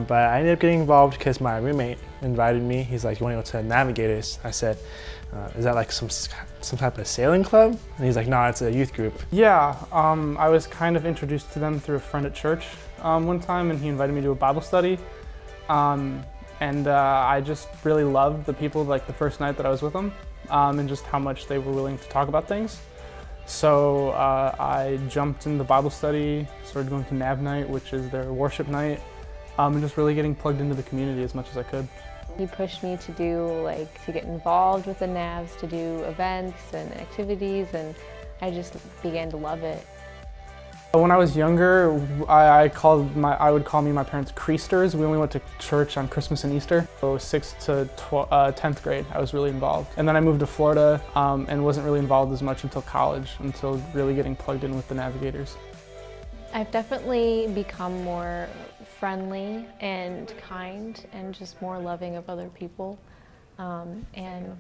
but I ended up getting involved because my roommate invited me. He's like, "You want to go to Navigators?" I said, "Is that like some type of sailing club?" And he's like, "No, it's a youth group." Yeah, I was kind of introduced to them through a friend at church one time, and he invited me to a Bible study. I just really loved the people like the first night that I was with them, and just how much they were willing to talk about things. So I jumped in the Bible study, started going to Nav night, which is their worship night, and just really getting plugged into the community as much as I could. He pushed me to to get involved with the Navs, to do events and activities, and I just began to love it. When I was younger, I would call me my parents creasters. We only went to church on Christmas and Easter. So 6th to 10th grade, I was really involved. And then I moved to Florida and wasn't really involved as much until college, until really getting plugged in with the Navigators. I've definitely become more friendly and kind and just more loving of other people. And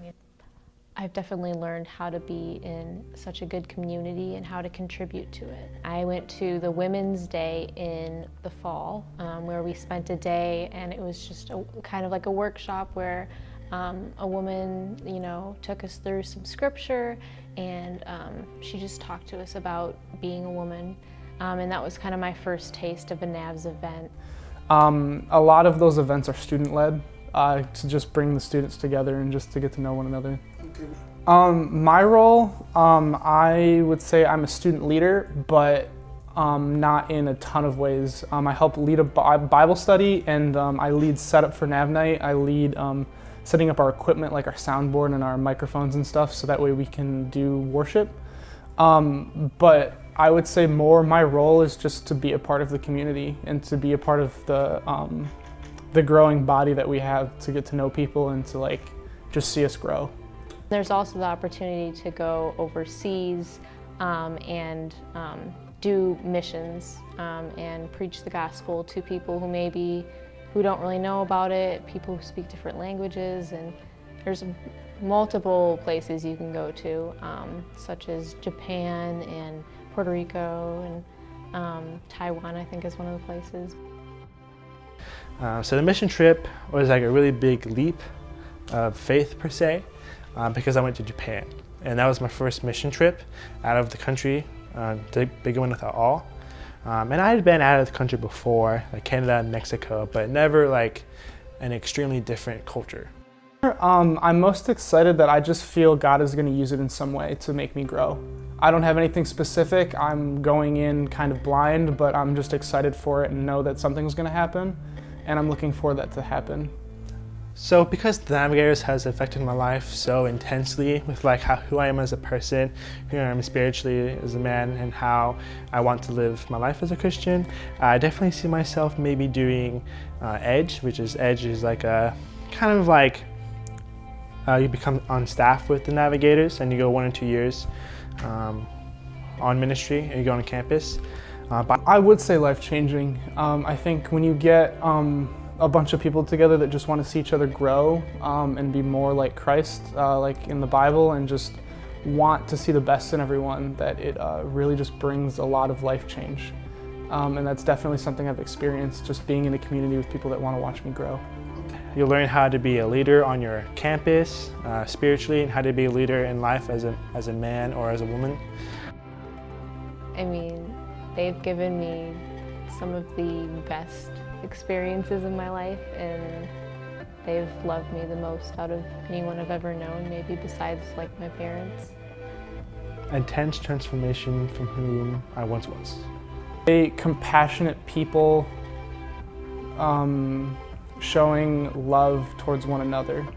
I've definitely learned how to be in such a good community and how to contribute to it. I went to the Women's Day in the fall where we spent a day, and it was just kind of like a workshop where a woman, took us through some scripture, and she just talked to us about being a woman. And that was kind of my first taste of a NAVS event. A lot of those events are student-led, to just bring the students together and just to get to know one another. My role, I would say I'm a student leader, but not in a ton of ways. I help lead a Bible study, and I lead setup for Nav Night. I lead setting up our equipment, like our soundboard and our microphones and stuff, so that way we can do worship. But I would say my role is just to be a part of the community and to be a part of the growing body that we have, to get to know people and to just see us grow. There's also the opportunity to go overseas and do missions and preach the gospel to people who don't really know about it, people who speak different languages, and there's multiple places you can go to, such as Japan and Puerto Rico and Taiwan, I think, is one of the places. So the mission trip was like a really big leap of faith per se, because I went to Japan, and that was my first mission trip out of the country, the big one without all. And I had been out of the country before, like Canada and Mexico, but never like an extremely different culture. I'm most excited that I just feel God is going to use it in some way to make me grow. I don't have anything specific. I'm going in kind of blind, but I'm just excited for it and know that something's going to happen, and I'm looking for that to happen. So because the Navigators has affected my life so intensely with who I am as a person, who I am spiritually as a man, and how I want to live my life as a Christian, I definitely see myself maybe doing Edge, which is like a kind of like you become on staff with the Navigators and you go 1 or 2 years on ministry and you go on campus. But I would say life-changing. I think when you get a bunch of people together that just want to see each other grow and be more like Christ, like in the Bible, and just want to see the best in everyone, that it really just brings a lot of life change. And that's definitely something I've experienced, just being in a community with people that want to watch me grow. You'll learn how to be a leader on your campus spiritually, and how to be a leader in life as a man or as a woman. I mean, they've given me some of the best experiences in my life, and they've loved me the most out of anyone I've ever known, maybe besides like my parents. Intense transformation from whom I once was. Compassionate people showing love towards one another.